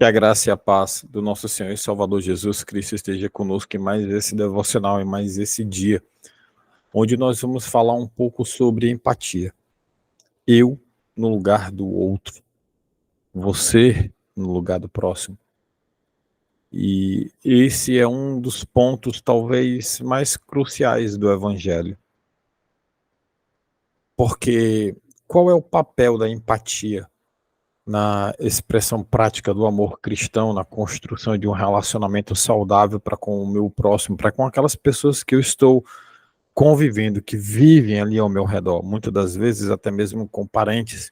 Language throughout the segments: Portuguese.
Que a graça e a paz do nosso Senhor e Salvador Jesus Cristo esteja conosco em mais esse devocional, em mais esse dia, onde nós vamos falar um pouco sobre empatia. Eu no lugar do outro, você no lugar do próximo. E esse é um dos pontos talvez mais cruciais do Evangelho. Porque qual é o papel da empatia na expressão prática do amor cristão, na construção de um relacionamento saudável para com o meu próximo, para com aquelas pessoas que eu estou convivendo, que vivem ali ao meu redor, muitas das vezes até mesmo com parentes.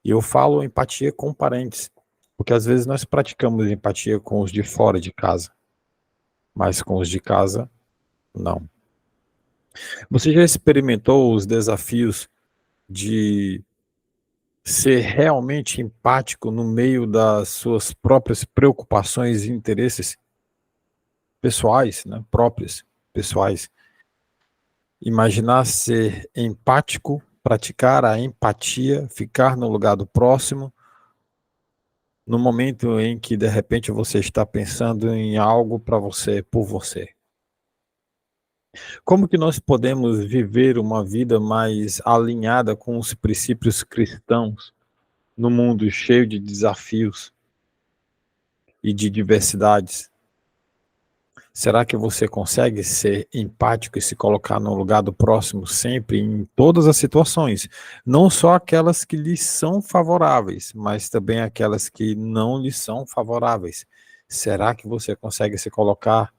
E eu falo empatia com parentes, porque às vezes nós praticamos empatia com os de fora de casa, mas com os de casa, não. Você já experimentou os desafios de ser realmente empático no meio das suas próprias preocupações e interesses pessoais, né, próprias, pessoais? Imaginar ser empático, praticar a empatia, ficar no lugar do próximo, no momento em que de repente você está pensando em algo para você, por você. Como que nós podemos viver uma vida mais alinhada com os princípios cristãos no mundo cheio de desafios e de diversidades? Será que você consegue ser empático e se colocar no lugar do próximo sempre, em todas as situações? Não só aquelas que lhe são favoráveis, mas também aquelas que não lhe são favoráveis. Será que você consegue se colocar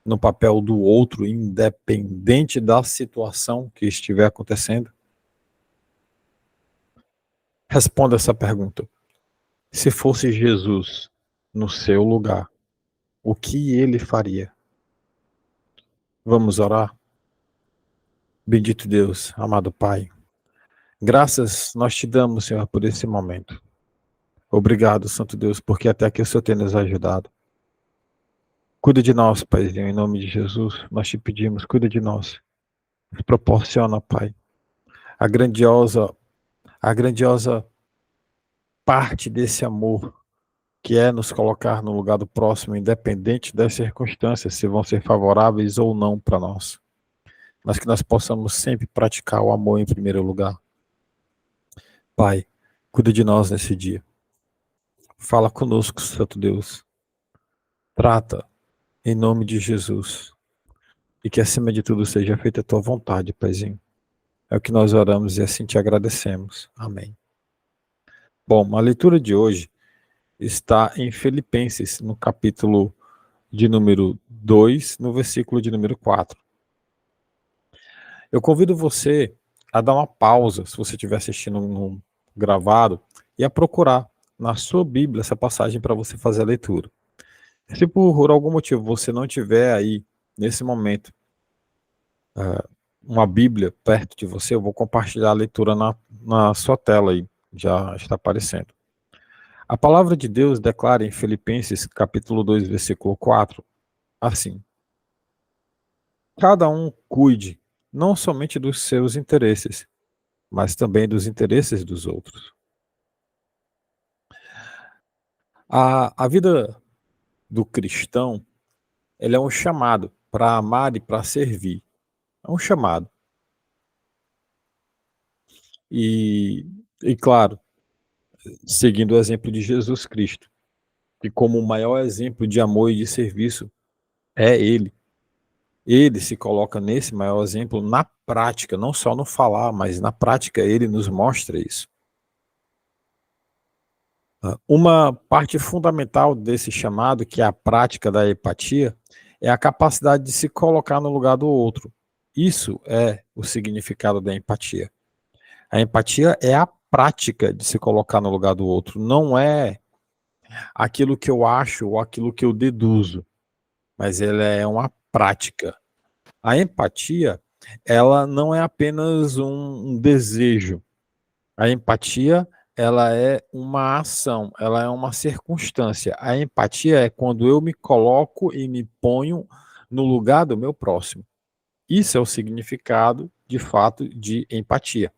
no papel do outro, independente da situação que estiver acontecendo? Responda essa pergunta. Se fosse Jesus no seu lugar, o que ele faria? Vamos orar? Bendito Deus, amado Pai, graças nós te damos, Senhor, por esse momento. Obrigado, Santo Deus, porque até aqui o Senhor tem nos ajudado. Cuida de nós, Paizinho, em nome de Jesus, nós te pedimos, cuida de nós. Nos proporciona, Pai, a grandiosa parte desse amor, que é nos colocar no lugar do próximo, independente das circunstâncias, se vão ser favoráveis ou não para nós. Mas que nós possamos sempre praticar o amor em primeiro lugar. Pai, cuida de nós nesse dia. Fala conosco, Santo Deus. Trata em nome de Jesus. E que acima de tudo seja feita a tua vontade, Paizinho. É o que nós oramos e assim te agradecemos. Amém. Bom, a leitura de hoje está em Filipenses, no capítulo de número 2, no versículo de número 4. Eu convido você a dar uma pausa, se você estiver assistindo um gravado, e a procurar na sua Bíblia essa passagem para você fazer a leitura. Se por algum motivo você não tiver aí, nesse momento, uma Bíblia perto de você, eu vou compartilhar a leitura na sua tela aí, já está aparecendo. A palavra de Deus declara em Filipenses, capítulo 2, versículo 4, assim: cada um cuide não somente dos seus interesses, mas também dos interesses dos outros. A vida do cristão, ele é um chamado para amar e para servir. É um chamado. E claro, seguindo o exemplo de Jesus Cristo, que como o maior exemplo de amor e de serviço é ele. Ele se coloca nesse maior exemplo na prática, não só no falar, mas na prática ele nos mostra isso. Uma parte fundamental desse chamado, que é a prática da empatia, é a capacidade de se colocar no lugar do outro. Isso é o significado da empatia. A empatia é a prática de se colocar no lugar do outro, não é aquilo que eu acho ou aquilo que eu deduzo, mas ela é uma prática. A empatia, ela não é apenas um desejo. A empatia, ela é uma ação, ela é uma circunstância. A empatia é quando eu me coloco e me ponho no lugar do meu próximo. Isso é o significado, de fato, de empatia.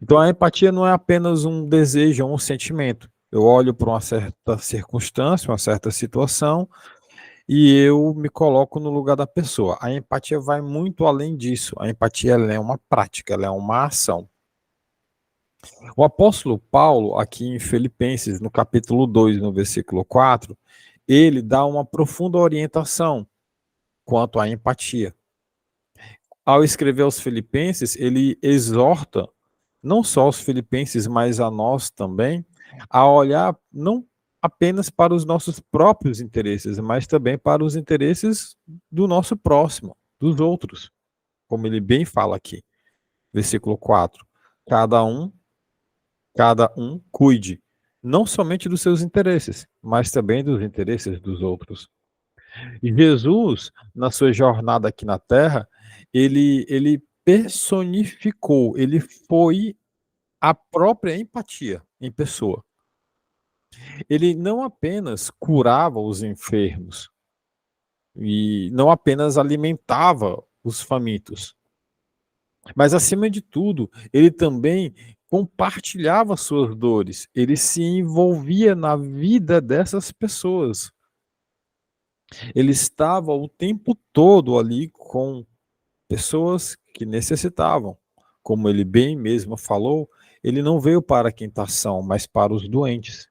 Então, a empatia não é apenas um desejo ou um sentimento. Eu olho para uma certa circunstância, uma certa situação, e eu me coloco no lugar da pessoa. A empatia vai muito além disso. A empatia ela é uma prática, ela é uma ação. O apóstolo Paulo, aqui em Filipenses, no capítulo 2, no versículo 4, ele dá uma profunda orientação quanto à empatia. Ao escrever aos Filipenses, ele exorta não só os filipenses, mas a nós também, a olhar não apenas para os nossos próprios interesses, mas também para os interesses do nosso próximo, dos outros, como ele bem fala aqui. Versículo 4. Cada um, cada um cuide, não somente dos seus interesses, mas também dos interesses dos outros. E Jesus, na sua jornada aqui na Terra, ele personificou, ele foi a própria empatia em pessoa. Ele não apenas curava os enfermos e não apenas alimentava os famintos, mas acima de tudo, ele também compartilhava suas dores, ele se envolvia na vida dessas pessoas. Ele estava o tempo todo ali com pessoas que necessitavam. Como ele bem mesmo falou, ele não veio para a quintação, mas para os doentes.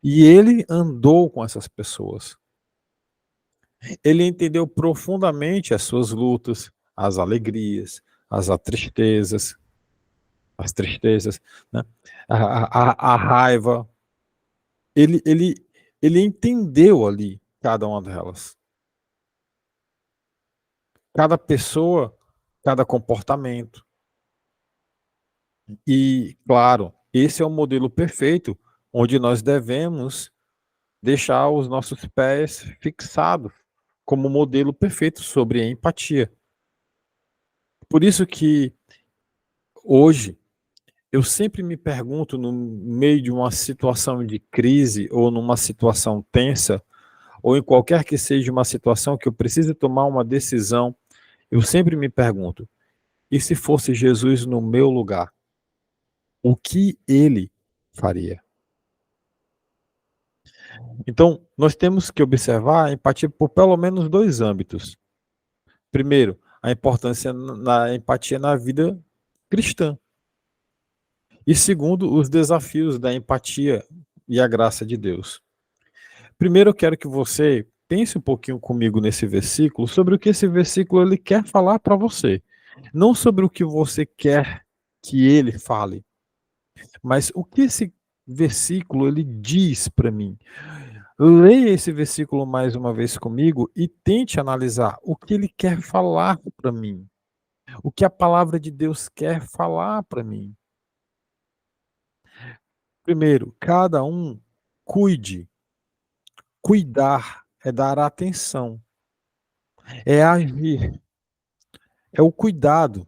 E ele andou com essas pessoas. Ele entendeu profundamente as suas lutas, as alegrias, as tristezas, né? a raiva. Ele, ele, ele entendeu ali cada uma delas. Cada pessoa, cada comportamento. E, claro, esse é o modelo perfeito onde nós devemos deixar os nossos pés fixados como modelo perfeito sobre a empatia. Por isso que hoje eu sempre me pergunto, no meio de uma situação de crise ou numa situação tensa, ou em qualquer que seja uma situação que eu precise tomar uma decisão, eu sempre me pergunto: e se fosse Jesus no meu lugar? O que ele faria? Então, nós temos que observar a empatia por pelo menos dois âmbitos. Primeiro, a importância na empatia na vida cristã. E segundo, os desafios da empatia e a graça de Deus. Primeiro, eu quero que você pense um pouquinho comigo nesse versículo, sobre o que esse versículo ele quer falar para você. Não sobre o que você quer que ele fale, mas o que esse versículo ele diz para mim. Leia esse versículo mais uma vez comigo e tente analisar o que ele quer falar para mim. O que a palavra de Deus quer falar para mim. Primeiro, cada um cuide. Cuidar é dar atenção, é agir, é o cuidado.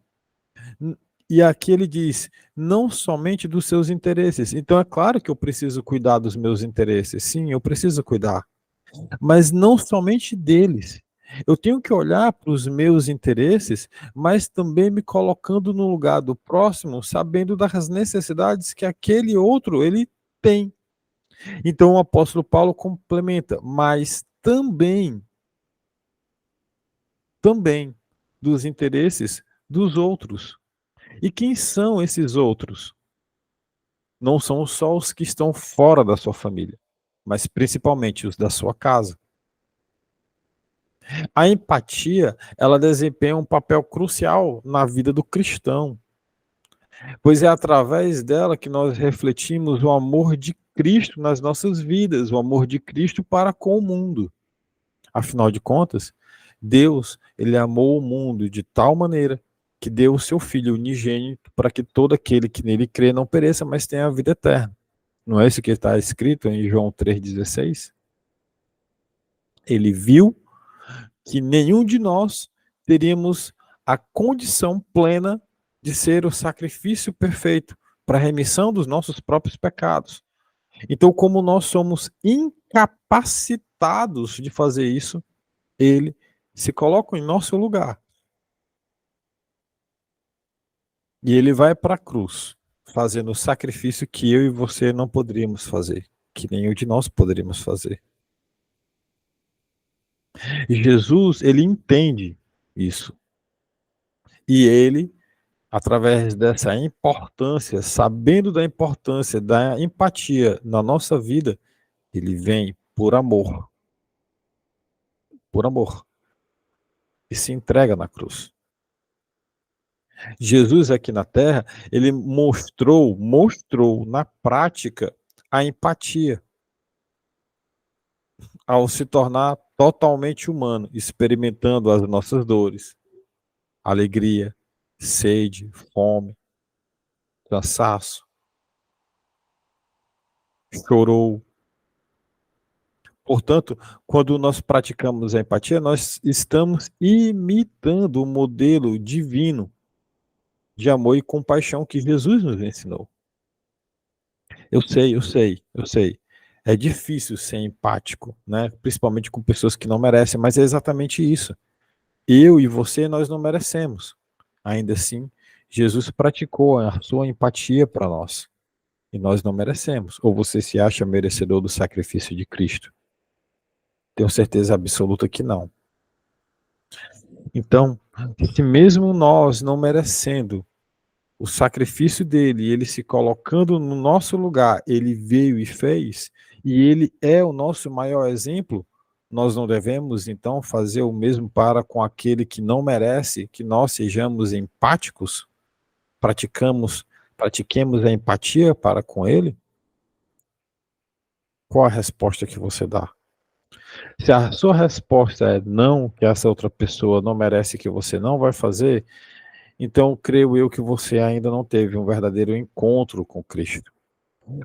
E aqui ele diz, não somente dos seus interesses. Então é claro que eu preciso cuidar dos meus interesses. Sim, eu preciso cuidar. Mas não somente deles. Eu tenho que olhar para os meus interesses, mas também me colocando no lugar do próximo, sabendo das necessidades que aquele outro ele tem. Então o apóstolo Paulo complementa, mas também dos interesses dos outros. E quem são esses outros? Não são só os que estão fora da sua família, mas principalmente os da sua casa. A empatia, ela desempenha um papel crucial na vida do cristão, pois é através dela que nós refletimos o amor de Cristo nas nossas vidas, o amor de Cristo para com o mundo. Afinal de contas, Deus, ele amou o mundo de tal maneira que deu o seu Filho unigênito para que todo aquele que nele crê não pereça, mas tenha a vida eterna. Não é isso que está escrito em João 3,16? Ele viu que nenhum de nós teríamos a condição plena de ser o sacrifício perfeito para a remissão dos nossos próprios pecados. Então, como nós somos incapacitados de fazer isso, ele se coloca em nosso lugar. E ele vai para a cruz, fazendo o sacrifício que eu e você não poderíamos fazer, que nenhum de nós poderíamos fazer. E Jesus, ele entende isso. E ele, através dessa importância, sabendo da importância da empatia na nossa vida, ele vem por amor, e se entrega na cruz. Jesus aqui na Terra, ele mostrou na prática a empatia, ao se tornar totalmente humano, experimentando as nossas dores, alegria, sede, fome, cansaço, chorou. Portanto, quando nós praticamos a empatia, nós estamos imitando o modelo divino de amor e compaixão que Jesus nos ensinou. Eu sei. É difícil ser empático, né? Principalmente com pessoas que não merecem, mas é exatamente isso. Eu e você, nós não merecemos. Ainda assim, Jesus praticou a sua empatia para nós. E nós não merecemos. Ou você se acha merecedor do sacrifício de Cristo? Tenho certeza absoluta que não. Então, se mesmo nós não merecendo o sacrifício dele, ele se colocando no nosso lugar, ele veio e fez, e ele é o nosso maior exemplo, nós não devemos então fazer o mesmo para com aquele que não merece, que nós sejamos empáticos, pratiquemos a empatia para com ele? Qual a resposta que você dá? Se a sua resposta é não, que essa outra pessoa não merece, que você não vai fazer, então creio eu que você ainda não teve um verdadeiro encontro com Cristo.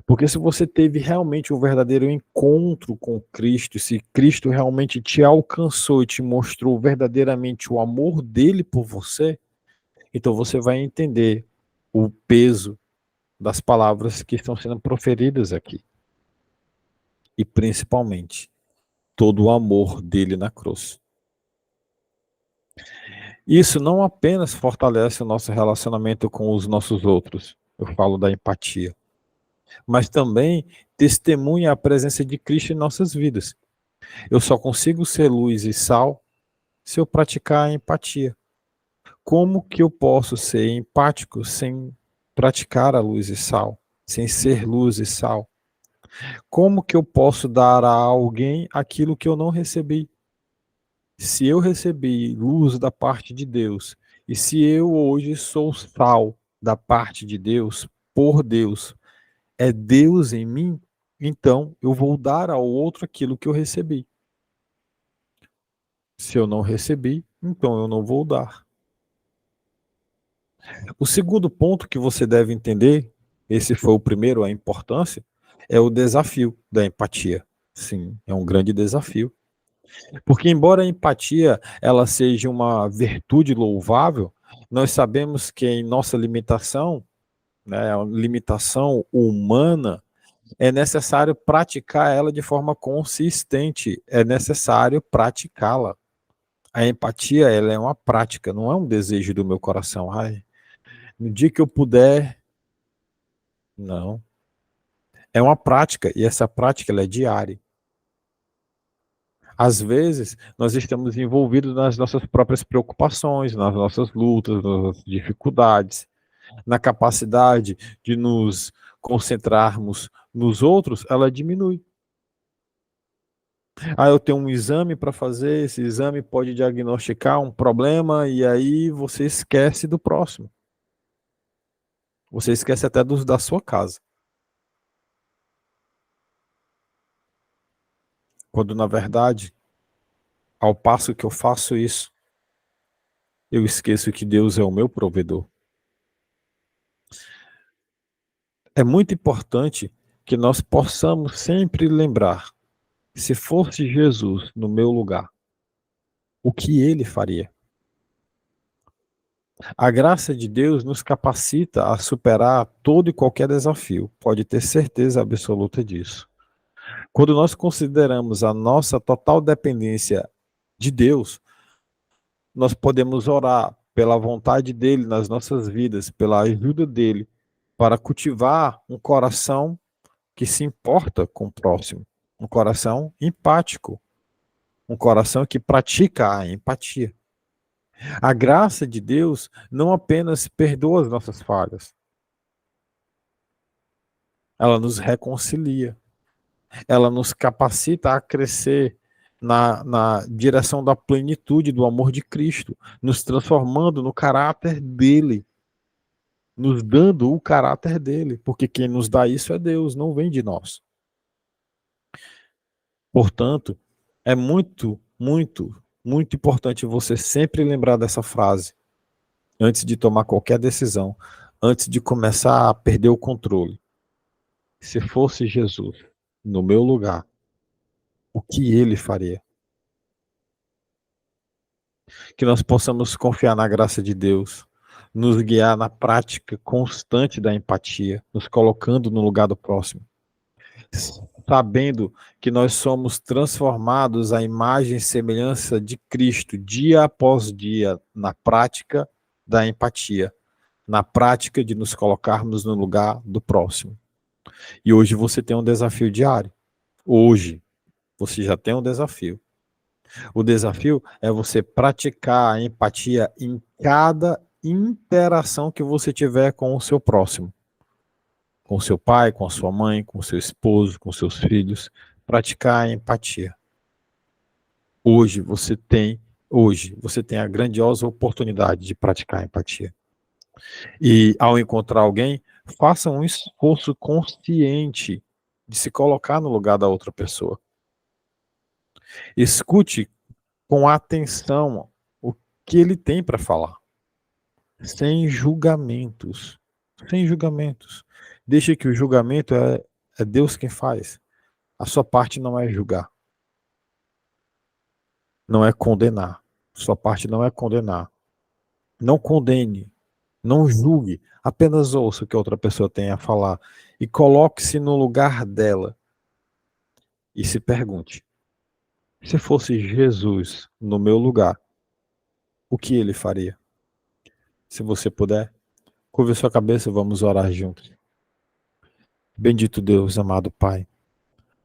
Porque se você teve realmente um verdadeiro encontro com Cristo, se Cristo realmente te alcançou e te mostrou verdadeiramente o amor dele por você, então você vai entender o peso das palavras que estão sendo proferidas aqui. E principalmente, todo o amor dele na cruz. Isso não apenas fortalece o nosso relacionamento com os nossos outros, eu falo da empatia, mas também testemunha a presença de Cristo em nossas vidas. Eu só consigo ser luz e sal se eu praticar a empatia. Como que eu posso ser empático sem praticar a luz e sal, sem ser luz e sal? Como que eu posso dar a alguém aquilo que eu não recebi? Se eu recebi luz da parte de Deus, e se eu hoje sou sal da parte de Deus, por Deus, é Deus em mim, então eu vou dar ao outro aquilo que eu recebi. Se eu não recebi, então eu não vou dar. O segundo ponto que você deve entender, esse foi o primeiro, a importância, é o desafio da empatia. Sim, é um grande desafio. Porque embora a empatia ela seja uma virtude louvável, nós sabemos que em nossa limitação, né, a limitação humana, é necessário praticar ela de forma consistente, é necessário praticá-la. A empatia ela é uma prática, não é um desejo do meu coração. Ai, no dia que eu puder, não. É uma prática, e essa prática ela é diária. Às vezes, nós estamos envolvidos nas nossas próprias preocupações, nas nossas lutas, nas nossas dificuldades, na capacidade de nos concentrarmos nos outros, ela diminui. Ah, eu tenho um exame para fazer, esse exame pode diagnosticar um problema, e aí você esquece do próximo. Você esquece até da sua casa. Quando, na verdade, ao passo que eu faço isso, eu esqueço que Deus é o meu provedor. É muito importante que nós possamos sempre lembrar, se fosse Jesus no meu lugar, o que ele faria? A graça de Deus nos capacita a superar todo e qualquer desafio, pode ter certeza absoluta disso. Quando nós consideramos a nossa total dependência de Deus, nós podemos orar pela vontade dele nas nossas vidas, pela ajuda dele, para cultivar um coração que se importa com o próximo, um coração empático, um coração que pratica a empatia. A graça de Deus não apenas perdoa as nossas falhas, ela nos reconcilia, ela nos capacita a crescer na direção da plenitude do amor de Cristo, nos transformando no caráter dele, nos dando o caráter dele, porque quem nos dá isso é Deus, não vem de nós. Portanto, é muito, muito, muito importante você sempre lembrar dessa frase antes de tomar qualquer decisão, antes de começar a perder o controle. Se fosse Jesus no meu lugar, o que ele faria? Que nós possamos confiar na graça de Deus, nos guiar na prática constante da empatia, nos colocando no lugar do próximo, sabendo que nós somos transformados à imagem e semelhança de Cristo dia após dia na prática da empatia, na prática de nos colocarmos no lugar do próximo. E hoje você tem um desafio diário. Hoje você já tem um desafio. O desafio é você praticar a empatia em cada interação que você tiver com o seu próximo. Com o seu pai, com a sua mãe, com o seu esposo, com seus filhos. Praticar a empatia. Hoje você tem a grandiosa oportunidade de praticar a empatia. E ao encontrar alguém, faça um esforço consciente de se colocar no lugar da outra pessoa. Escute com atenção o que ele tem para falar, sem julgamentos, sem julgamentos. Deixe que o julgamento é Deus quem faz. A sua parte não é julgar, não é condenar. Sua parte não é condenar. Não condene, não julgue, apenas ouça o que a outra pessoa tem a falar e coloque-se no lugar dela e se pergunte: se fosse Jesus no meu lugar, o que ele faria? Se você puder, curve sua cabeça e vamos orar juntos. Bendito Deus, amado Pai,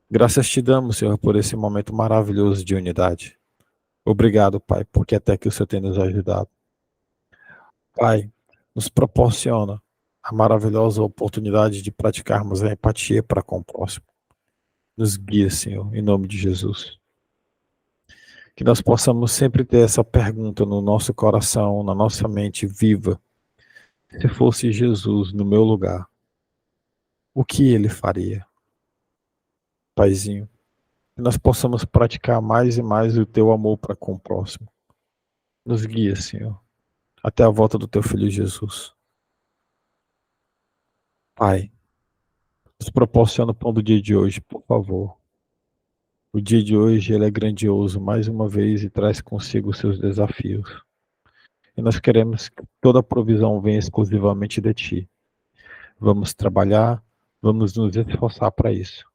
graças te damos, Senhor, por esse momento maravilhoso de unidade. Obrigado, Pai, porque até que o Senhor tem nos ajudado. Pai, nos proporciona a maravilhosa oportunidade de praticarmos a empatia para com o próximo. Nos guia, Senhor, em nome de Jesus. Que nós possamos sempre ter essa pergunta no nosso coração, na nossa mente viva. Se fosse Jesus no meu lugar, o que ele faria? Paizinho, que nós possamos praticar mais e mais o teu amor para com o próximo. Nos guia, Senhor, até a volta do teu Filho Jesus. Pai, nos proporciona o pão do dia de hoje, por favor. O dia de hoje ele é grandioso, mais uma vez, e traz consigo os seus desafios. E nós queremos que toda a provisão venha exclusivamente de Ti. Vamos trabalhar, vamos nos esforçar para isso.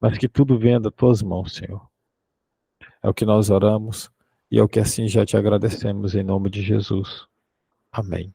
Mas que tudo venha das Tuas mãos, Senhor. É o que nós oramos e é o que assim já te agradecemos em nome de Jesus. Amém.